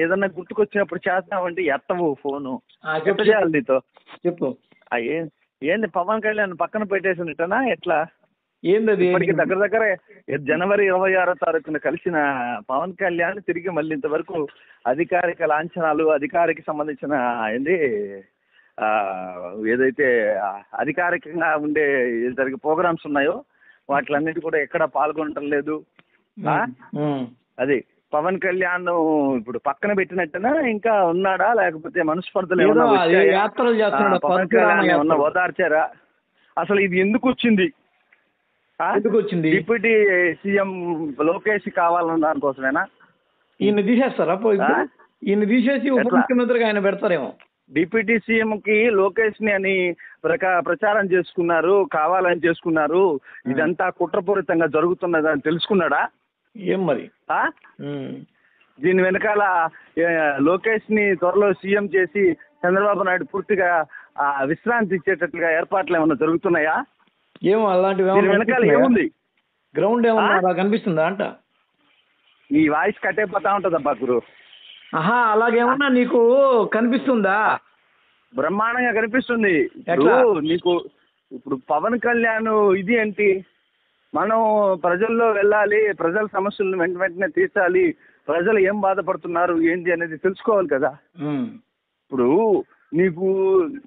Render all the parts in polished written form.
ఏదన్నా గుర్తుకొచ్చినప్పుడు చేస్తామంటే ఎత్తవు ఫోను. ఎట్లా చెప్పు చేయాలి నీతో? చెప్పు. ఏంది పవన్ కళ్యాణ్ పక్కన పెట్టేసినట్టనా ఎట్లా? ఏంది ఇప్పటికి దగ్గర దగ్గర జనవరి 26వ తారీఖున కలిసిన పవన్ కళ్యాణ్ తిరిగి మళ్ళీ ఇంతవరకు అధికారిక లాంఛనాలు, అధికారికి సంబంధించిన ఏంది ఏదైతే అధికారికంగా ఉండే జరిగే ప్రోగ్రామ్స్ ఉన్నాయో వాటిలన్నిటి కూడా ఎక్కడ పాల్గొనటం లేదు. అది పవన్ కళ్యాణ్ ఇప్పుడు పక్కన పెట్టినట్టునా ఇంకా ఉన్నాడా, లేకపోతే మనస్పర్ధలు పవన్ కళ్యాణ్ ఏమన్నా ఓదార్చారా? అసలు ఇది ఎందుకు వచ్చింది? డిప్యూటీ సీఎం లోకేష్ కావాలన్న దానికోసమేనా? ఈయన తీసేస్తారా? ఈయన తీసేసి ఉప ముఖ్యమంత్రిగా ఆయన పెడతారేమో. డిప్యూటీ సీఎం కి లోకేష్ ని అని ప్రచారం చేసుకున్నారు, కావాలని చేసుకున్నారు. ఇదంతా కుట్రపూరితంగా జరుగుతున్నదని తెలుసుకున్నాడా? ఏం మరి దీని వెనకాల లోకేష్ ని త్వరలో సీఎం చేసి చంద్రబాబు నాయుడు పూర్తిగా విశ్రాంతి ఇచ్చేటట్లుగా ఏర్పాట్లు ఏమన్నా జరుగుతున్నాయా? ఏమో అలాంటివి వెనకాల ఏముంది? గ్రౌండ్ ఏమన్నా కనిపిస్తుందా అంట? నీ వాయిస్ కట్టేపోతా ఉంటది అబ్బా గురు. అలాగేమన్నా నీకు కనిపిస్తుందా? బ్రహ్మాండంగా కనిపిస్తుంది. నీకు ఇప్పుడు పవన్ కళ్యాణ్ ఇది ఏంటి, మనం ప్రజల్లో వెళ్ళాలి, ప్రజల సమస్యలను వెంటనే తీర్చాలి, ప్రజలు ఏం బాధపడుతున్నారు ఏంటి అనేది తెలుసుకోవాలి కదా. ఇప్పుడు నీకు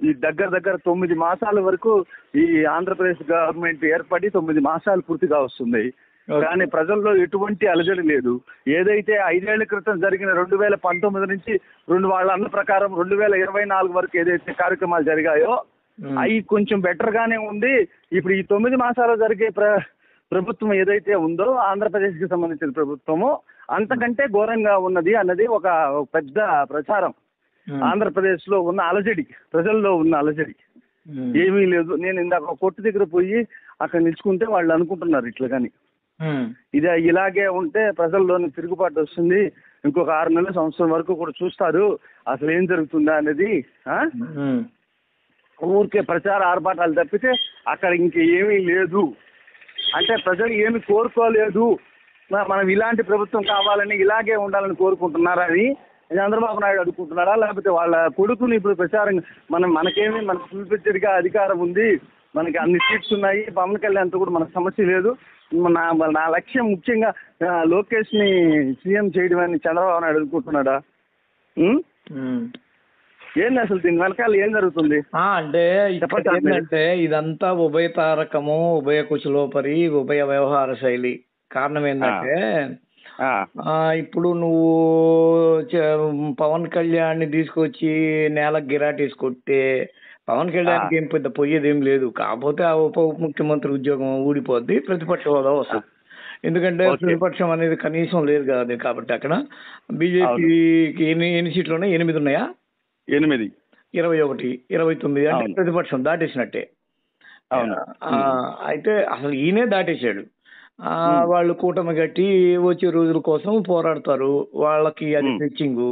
ఈ దగ్గర 9 మాసాల వరకు ఈ ఆంధ్రప్రదేశ్ గవర్నమెంట్ ఏర్పడి 9 మాసాలు పూర్తిగా వస్తుంది. కానీ ప్రజల్లో ఎటువంటి అలజడి లేదు. ఏదైతే 5 ఏళ్ల క్రితం జరిగిన 2019 నుంచి వాళ్ళ అన్న ప్రకారం 2024 వరకు ఏదైతే కార్యక్రమాలు జరిగాయో అవి కొంచెం బెటర్ గానే ఉంది. ఇప్పుడు ఈ 9 మాసాలు జరిగే ప్రభుత్వం ఏదైతే ఉందో ఆంధ్రప్రదేశ్ కి సంబంధించిన ప్రభుత్వము అంతకంటే ఘోరంగా ఉన్నది అన్నది ఒక పెద్ద ప్రచారం. ఆంధ్రప్రదేశ్ లో ఉన్న అలజడి, ప్రజల్లో ఉన్న అలజడి ఏమీ లేదు. నేను ఇందాక కొట్టు దగ్గర పోయి అక్కడ నిల్చుకుంటే వాళ్ళు అనుకుంటున్నారు ఇట్లా కానీ ఇది ఇలాగే ఉంటే ప్రజల్లోని తిరుగుబాటు వస్తుంది, ఇంకొక 6 నెలల సంవత్సరం వరకు కూడా చూస్తారు అసలు ఏం జరుగుతుందా అనేది. ఊరికే ప్రచార ఆర్భాటాలు తప్పితే అక్కడ ఇంకేమీ లేదు. అంటే ప్రజలు ఏమి కోరుకోలేదు, మనం ఇలాంటి ప్రభుత్వం కావాలని ఇలాగే ఉండాలని కోరుకుంటున్నారా అని చంద్రబాబు నాయుడు అడుగుకుంటున్నారా? లేకపోతే వాళ్ళ కొడుకుని ఇప్పుడు ప్రచారం మనకు ఫుల్ఫిల్డ్గా అధికారం ఉంది, మనకి అన్ని సీట్స్ ఉన్నాయి, పవన్ కళ్యాణ్తో కూడా మనకు సమస్య లేదు, నా లక్ష్యం ముఖ్యంగా లోకేష్ ని సీఎం చేయడం అని చంద్రబాబు నాయుడు అనుకుంటున్నాడా? ఏంది అసలు దీని వెనకాల ఏం జరుగుతుంది అంటే ఇదంతా ఉభయ తారకము, ఉభయ కుశలోపరి, ఉభయ వ్యవహార శైలి. కారణం ఏంటంటే ఇప్పుడు నువ్వు పవన్ కళ్యాణ్ తీసుకొచ్చి నేలకు గిరాటీస్ కొట్టే పవన్ కళ్యాణ్కి ఏం పెద్ద పోయేది ఏం లేదు. కాకపోతే ఆ ఉప ముఖ్యమంత్రి ఉద్యోగం ఊడిపోద్ది, ప్రతిపక్ష హోదా వస్తుంది. ఎందుకంటే ప్రతిపక్షం అనేది కనీసం లేదు కదా. కాబట్టి అక్కడ బీజేపీకి ఎన్ని సీట్లు ఉన్నాయి? 8 ఉన్నాయా? 8, 21, 29 అంటే ప్రతిపక్షం దాటేసినట్టే. అయితే అసలు ఈయనే దాటేశాడు. వాళ్ళు కూటమి కట్టి వచ్చే రోజుల కోసం పోరాడతారు, వాళ్ళకి అది స్ట్రెచ్చింగ్.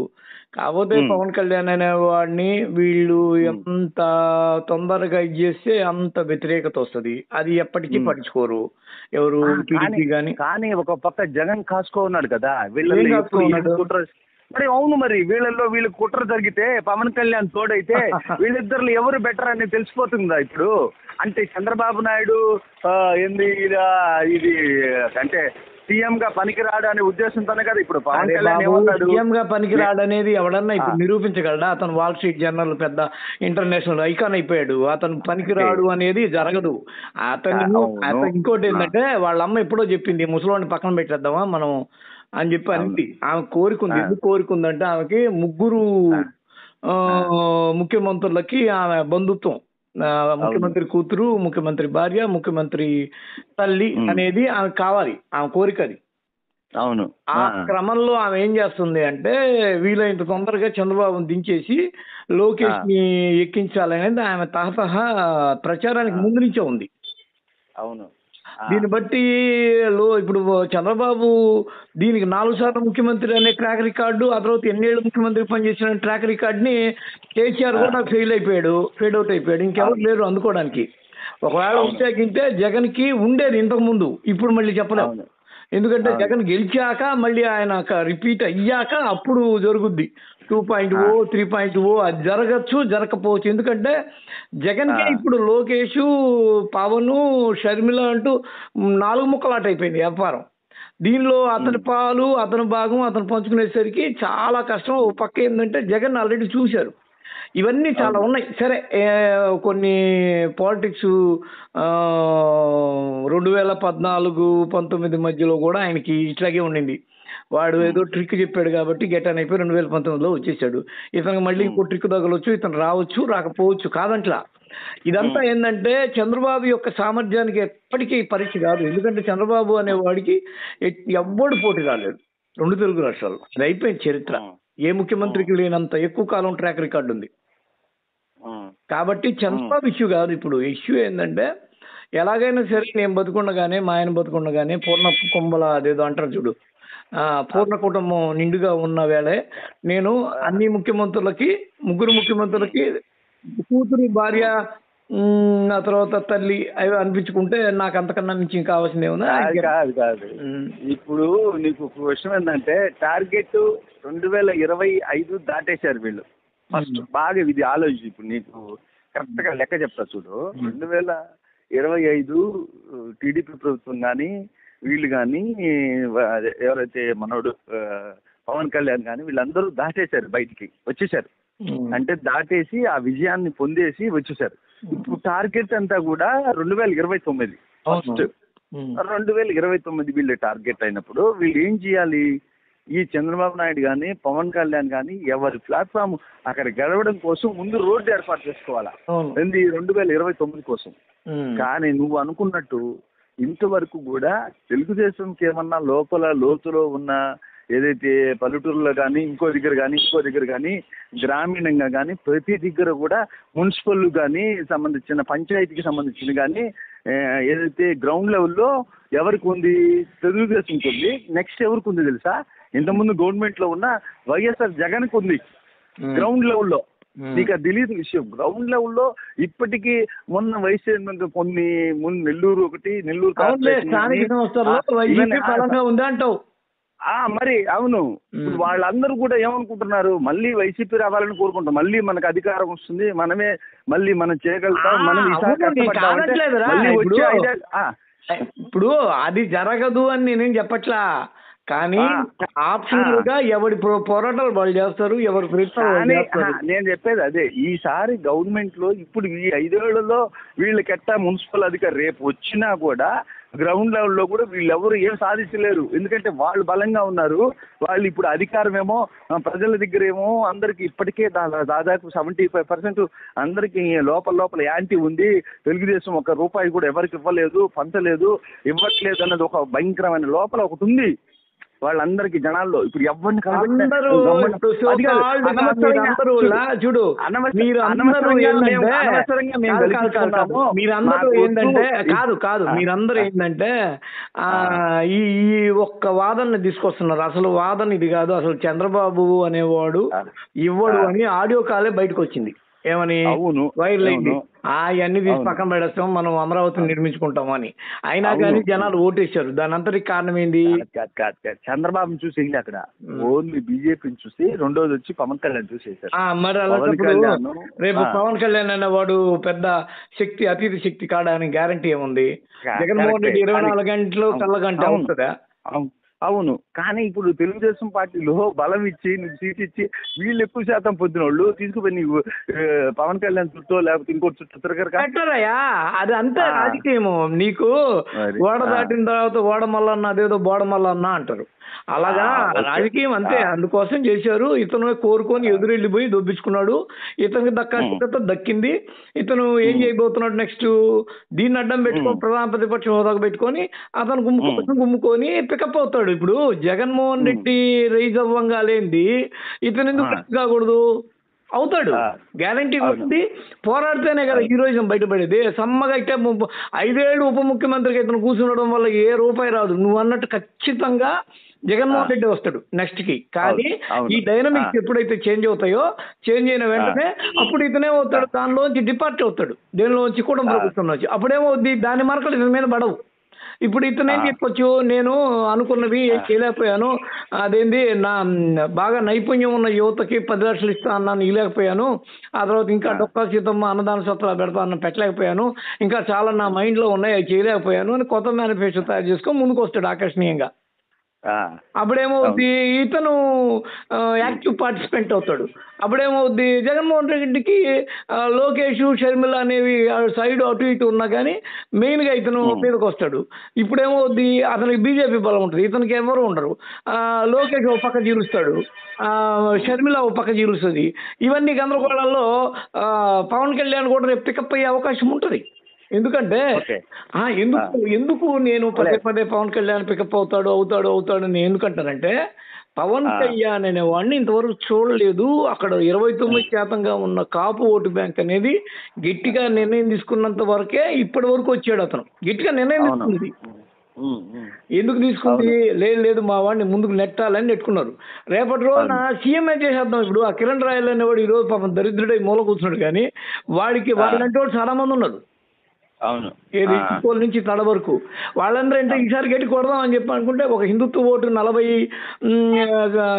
కాకపోతే పవన్ కళ్యాణ్ అనే వాడిని వీళ్ళు ఎంత తొందరగా ఇది చేస్తే అంత వ్యతిరేకత వస్తుంది. అది ఎప్పటికీ పట్టించుకోరు ఎవరు, టీడీపీ గాని. కానీ ఒక పక్క జగన్ కాసుకో ఉన్నాడు కదా వీళ్ళు. మరి అవును, మరి వీళ్ళ కుట్ర జరిగితే పవన్ కళ్యాణ్ తోడైతే వీళ్ళిద్దరు ఎవరు బెటర్ అని తెలిసిపోతుందా ఇప్పుడు? అంటే చంద్రబాబు నాయుడు ఇది అంటే సీఎం గా పనికిరాడు అనే ఉద్దేశంతోనే కదా ఇప్పుడు పవన్ కళ్యాణ్ ఏమన్నాడు? సీఎం గా పనికిరాడు అనేది ఎవడన్నా ఇప్పుడు నిరూపించగలడా? అతను వాల్ స్ట్రీట్ జర్నల్ పెద్ద ఇంటర్నేషనల్ ఐకాన్ అయిపోయాడు. అతను పనికిరాడు అనేది జరగదు. అతను ఇంకోటి ఏంటంటే వాళ్ళ అమ్మ ఎప్పుడో చెప్పింది, ముసలోని పక్కన పెట్టేద్దామా మనం అని చెప్పి అనేది ఆమె కోరుకుంది. ఎందుకు కోరుకుందంటే ఆమెకి 3 ముఖ్యమంత్రులకి ఆమె బంధుత్వం. ముఖ్యమంత్రి కూతురు, ముఖ్యమంత్రి భార్య, ముఖ్యమంత్రి తల్లి అనేది ఆమె కావాలి, ఆమె కోరిక అది. అవును. ఆ క్రమంలో ఆమె ఏం చేస్తుంది అంటే వీలైనంత తొందరగా చంద్రబాబుని దించేసి లోకేష్ ని ఎక్కించాలనేది ఆమె తహతహ ప్రచారానికి ముందు నుంచే ఉంది. అవును. దీన్ని బట్టి ఇప్పుడు చంద్రబాబు దీనికి 4 సార్లు ముఖ్యమంత్రి అనే ట్రాక్ రికార్డు, ఆ తర్వాత 8 ఏళ్ళు ముఖ్యమంత్రి పనిచేసిన ట్రాక్ రికార్డుని కేసీఆర్ కూడా ఫెయిల్ అవుట్ అయిపోయాడు. ఇంకెవరు లేరు అందుకోవడానికి. ఒకవేళ ఉంటే జగన్ కి ఉండేది ఇంతకు ముందు, ఇప్పుడు మళ్ళీ చెప్పలేము. ఎందుకంటే జగన్ గెలిచాక మళ్ళీ ఆయన రిపీట్ అయ్యాక అప్పుడు జరుగుద్ది 2.0 3.0 అది జరగచ్చు జరగకపోవచ్చు. ఎందుకంటే జగన్కే ఇప్పుడు లోకేష్, పవన్, షర్మిల అంటూ 4 ముక్కలాట అయిపోయింది వ్యాపారం. దీనిలో అతని పాలు అతని భాగం అతను పంచుకునేసరికి చాలా కష్టం. ఓ పక్క ఏంటంటే జగన్ ఆల్రెడీ చూశారు, ఇవన్నీ చాలా ఉన్నాయి. సరే కొన్ని పాలిటిక్స్ 2014-19 మధ్యలో కూడా ఆయనకి ఇట్లాగే ఉండింది. వాడు ఏదో ట్రిక్ చెప్పాడు కాబట్టి గెటాన్ అయిపోయి 2019లో వచ్చేసాడు. ఇతనికి మళ్ళీ ఇంకో ట్రిక్ తగలొచ్చు, ఇతను రావచ్చు రాకపోవచ్చు, కాదంట్లా. ఇదంతా ఏంటంటే చంద్రబాబు యొక్క సామర్థ్యానికి ఎప్పటికీ పరీక్ష కాదు. ఎందుకంటే చంద్రబాబు అనే వాడికి ఎవ్వడు పోటీ రాలేడు 2 తెలుగు రాష్ట్రాలు. అది అయిపోయింది చరిత్ర. ఏ ముఖ్యమంత్రికి లేనంత ఎక్కువ కాలం ట్రాక్ రికార్డు ఉంది. కాబట్టి చంద్రబాబు ఇష్యూ కాదు. ఇప్పుడు ఇష్యూ ఏంటంటే ఎలాగైనా సరే నేను బతుకుండగానే, మా ఆయన బతుకుండగానే పూర్ణ కుంభల అదేదో అంటారు చూడు, పూర్ణ కుటుంబం నిండుగా ఉన్న వేళే నేను అన్ని ముఖ్యమంత్రులకి, 3 ముఖ్యమంత్రులకి కూతురు, భార్య, ఆ తర్వాత తల్లి అవి అనిపించుకుంటే నాకు అంతకన్నా మించి ఇంకా కావాల్సింది ఏమన్నా. కాదు ఇప్పుడు నీకు ఒక విషయం ఏంటంటే టార్గెట్ 2025 దాటేశారు వీళ్ళు. ఫస్ట్ బాగా ఇది ఆలోచించి ఇప్పుడు నీకు కరెక్ట్ గా లెక్క చెప్తా చూడు. 2025 టీడీపీ ప్రభుత్వం కానీ వీళ్ళు కానీ ఎవరైతే మనోడు పవన్ కళ్యాణ్ కానీ వీళ్ళందరూ దాటేశారు, బయటికి వచ్చేసారు. అంటే దాటేసి ఆ విజయాన్ని పొందేసి వచ్చేసారు. ఇప్పుడు టార్గెట్ అంతా కూడా 2029 ఫస్ట్ 2029 వీళ్ళ టార్గెట్ అయినప్పుడు వీళ్ళు ఏం చేయాలి? ఈ చంద్రబాబు నాయుడు కానీ పవన్ కళ్యాణ్ కానీ ఎవరి ప్లాట్ఫామ్ అక్కడ గెలవడం కోసం ముందు రోడ్డు ఏర్పాటు చేసుకోవాలా, 2029 కోసం. కానీ నువ్వు అనుకున్నట్టు ఇంతవరకు కూడా తెలుగుదేశంకి ఏమన్నా లోతులో ఉన్న ఏదైతే పల్లెటూరులో కానీ ఇంకో దగ్గర కానీ గ్రామీణంగా కానీ ప్రతి దగ్గర కూడా మున్సిపల్ కానీ సంబంధించిన పంచాయతీకి సంబంధించిన కానీ ఏదైతే గ్రౌండ్ లెవెల్లో ఎవరికి ఉంది? తెలుగుదేశంకి ఉంది. నెక్స్ట్ ఎవరికి ఉంది తెలుసా? ఇంతకుముందు గవర్నమెంట్ లో ఉన్న వైఎస్ఆర్ జగన్కి ఉంది గ్రౌండ్ లెవెల్లో. నీకు అది తెలియదు విషయం. గ్రౌండ్ లెవెల్లో ఇప్పటికీ మొన్న వైస్ చైర్మన్ కొన్ని నెల్లూరు మరి అవును. ఇప్పుడు వాళ్ళందరూ కూడా ఏమనుకుంటున్నారు? మళ్ళీ వైసీపీ రావాలని కోరుకుంటాం, మళ్ళీ మనకు అధికారం వస్తుంది, మనమే మళ్ళీ మనం చేయగలుగుతాం, మనం ఇప్పుడు అది జరగదు అని నేనేం చెప్పట్లా. కానీ ఆప్షనల్ గా ఎవరి పోరాటాలు వాళ్ళు చేస్తారు, ఎవరి నేను చెప్పేది అదే. ఈసారి గవర్నమెంట్ లో ఇప్పుడు ఈ 5 ఏళ్లలో వీళ్ళకెట్టా మున్సిపల్ అధికారి రేపు వచ్చినా కూడా గ్రౌండ్ లెవెల్లో కూడా వీళ్ళెవరు ఏం సాధించలేరు. ఎందుకంటే వాళ్ళు బలంగా ఉన్నారు. వాళ్ళు ఇప్పుడు అధికారం ఏమో ప్రజల దగ్గర ఏమో అందరికి ఇప్పటికే దాదాపు 75% అందరికి లోపల యాంటీ ఉంది. తెలుగుదేశం ₹1 కూడా ఎవరికి ఇవ్వలేదు, పంచలేదు, ఇవ్వట్లేదు అన్నది ఒక భయంకరమైన లోపల ఒకటి ఉంది వాళ్ళందరికి జనాల్లో. ఇప్పుడు ఎవరిని చూడు, మీరందరూ ఏంటంటే ఈ ఒక్క వాదనని తీసుకొస్తున్నారు. అసలు వాదన ఇది కాదు. అసలు చంద్రబాబు అనేవాడు ఇవ్వడు అని ఆడియో కాలే బయటకు వచ్చింది. ఏమని? వైరల్ అయింది. అవన్నీ తీసి పక్కన పెడేస్తాం, మనం అమరావతిని నిర్మించుకుంటాం అని. అయినా కానీ జనాలు ఓటేశారు. దాని అంతటికి కారణం ఏంది? చంద్రబాబుని చూసి అక్కడ ఓన్లీ బీజేపీని చూసి, రెండోది వచ్చి పవన్ కళ్యాణ్ చూసేసారు. మరి అలాంటప్పుడు రేపు పవన్ కళ్యాణ్ అనేవాడు పెద్ద శక్తి, అతీత శక్తి కావడానికి గ్యారంటీ ఏముంది? జగన్మోహన్ రెడ్డి 24 గంటలు కళ్ళగంట అవుతుందా? అవును. కానీ ఇప్పుడు తెలుగుదేశం పార్టీలో బలం ఇచ్చి నీకు సీట్ ఇచ్చి వీళ్ళు ఎక్కువ శాతం పొద్దున వాళ్ళు తీసుకుపోయి నీకు పవన్ కళ్యాణ్ చుట్టూ లేకపోతే ఇంకో చుట్టూ తిరగరయ్యా. అది అంతే రాజకీయము. నీకు ఓడ దాటిన తర్వాత ఓడ మల్లన్న అదేదో బోడ మల్లన్న అంటారు. అలాగా రాజకీయం అంతే. అందుకోసం చేశారు. ఇతను కోరుకొని ఎదురెళ్ళిపోయి దొబ్బించుకున్నాడు. ఇతనికి దక్కాల్సిన దక్కింది. ఇతను ఏం చేయబోతున్నాడు నెక్స్ట్? దీన్ని అడ్డం పెట్టుకొని ప్రధాన ప్రతిపక్ష హోదాకు పెట్టుకొని అతను గుమ్ముకొని పికప్ అవుతాడు. ఇప్పుడు జగన్మోహన్ రెడ్డి రైజ్ అవ్వంగా లేనిది ఇతను ఎందుకు కాకూడదు? అవుతాడు, గ్యారంటీ ఉంది. పోరాడితేనే కదా హీరోయిజం బయటపడేది. సమ్మగా అయితే 5 ఏళ్ళు ఉప ముఖ్యమంత్రికి ఇతను కూర్చుండడం వల్ల ఏ రూపాయి రాదు. నువ్వు అన్నట్టు ఖచ్చితంగా జగన్మోహన్ రెడ్డి వస్తాడు నెక్స్ట్ కి. కానీ ఈ డైనమిక్స్ ఎప్పుడైతే చేంజ్ అవుతాయో, చేంజ్ అయిన వెంటనే అప్పుడు ఇతనే అవుతాడు, దానిలోంచి డిపార్ట్ అవుతాడు, దేనిలోంచి కూడా ప్రభుత్వం నుంచి. అప్పుడేమవుద్ది? దాని మార్కలు ఇతని మీద పడవు. ఇప్పుడు ఇతను ఏం చెప్పొచ్చు, నేను అనుకున్నవి చేయలేకపోయాను, అదేంది నా బాగా నైపుణ్యం ఉన్న యువతకి 10 లక్షలు ఇస్తా అన్నాను ఇవ్వలేకపోయాను, ఆ తర్వాత ఇంకా డొక్కా సీతమ్మ అన్నదాన సత్రాలు పెడతా అన్న పెట్టలేకపోయాను, ఇంకా చాలా నా మైండ్లో ఉన్నాయి అవి చేయలేకపోయాను అని కొత్త మేనిఫెస్టో తయారు చేసుకొని ముందుకు వస్తాడు ఆకర్షణీయంగా. అప్పుడేమవుద్ది, ఇతను యాక్టివ్ పార్టిసిపెంట్ అవుతాడు. అప్పుడేమవుద్ది, జగన్మోహన్ రెడ్డికి లోకేష్ షర్మిల అనేవి సైడ్ అటు ఇటు ఉన్నా కానీ మెయిన్గా ఇతను మీదకి వస్తాడు. ఇప్పుడేమవుద్ది, అతనికి బీజేపీ బలం ఉంటుంది, ఇతనికి ఎవరు ఉండరు. లోకేష్ ఒక పక్క జీరుస్తాడు, షర్మిల ఒక పక్క జీరుస్తుంది. ఇవన్నీ గందరగోళాల్లో పవన్ కళ్యాణ్ కూడా రేపు పికప్ అయ్యే అవకాశం ఉంటుంది. ఎందుకంటే ఎందుకు నేను పదే పదే పవన్ కళ్యాణ్ పికప్ అవుతాడు అని ఎందుకంటానంటే, పవన్ కళ్యాణ్ అనేవాడిని ఇంతవరకు చూడలేదు. అక్కడ 29% ఉన్న కాపు ఓటు బ్యాంక్ అనేది గట్టిగా నిర్ణయం తీసుకున్నంత వరకే ఇప్పటి వరకు వచ్చాడు. అతను గట్టిగా నిర్ణయం తీసుకుంది. ఎందుకు తీసుకుంది? లేదు మా వాడిని ముందుకు నెట్టాలని నెట్టుకున్నారు. రేపటి రోజున సీఎంఏ చేసేద్దాం. ఇప్పుడు ఆ కిరణ్ రాయల్ అనేవాడు ఈరోజు పాపం దరిద్రుడై మూల కూర్చున్నాడు, కానీ వాడికి వాళ్ళంటే వాడు చాలా మంది ఉన్నారు. ఏది కోల్ నుంచి తడ వరకు వాళ్ళందరూ అంటే ఈసారి గట్టి కొడదాం అని చెప్పి అనుకుంటే ఒక హిందుత్వ ఓటు 40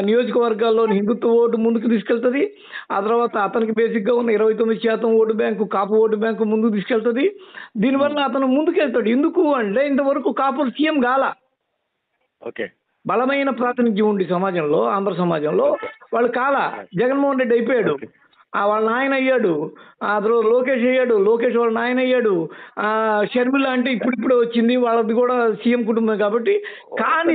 నియోజకవర్గాల్లోని హిందుత్వ ఓటు ముందుకు తీసుకెళ్తుంది. ఆ తర్వాత అతనికి బేసిక్గా ఉన్న 29% ఓటు బ్యాంకు కాపు ఓటు బ్యాంకు ముందుకు తీసుకెళ్తుంది. దీనివల్ల అతను ముందుకెళ్తాడు. ఎందుకు అంటే ఇంతవరకు కాపులు సీఎం గాల, బలమైన ప్రాతినిధ్యం ఉండి సమాజంలో, ఆంధ్ర సమాజంలో వాళ్ళు కాల. జగన్మోహన్ రెడ్డి అయిపోయాడు, వాళ్ళ నాయన అయ్యాడు, ఆ తర్వాత లోకేష్ అయ్యాడు, లోకేష్ వాళ్ళ నాయన అయ్యాడు, షర్మిల అంటే ఇప్పుడిప్పుడే వచ్చింది, వాళ్ళది కూడా సీఎం కుటుంబం కాబట్టి. కానీ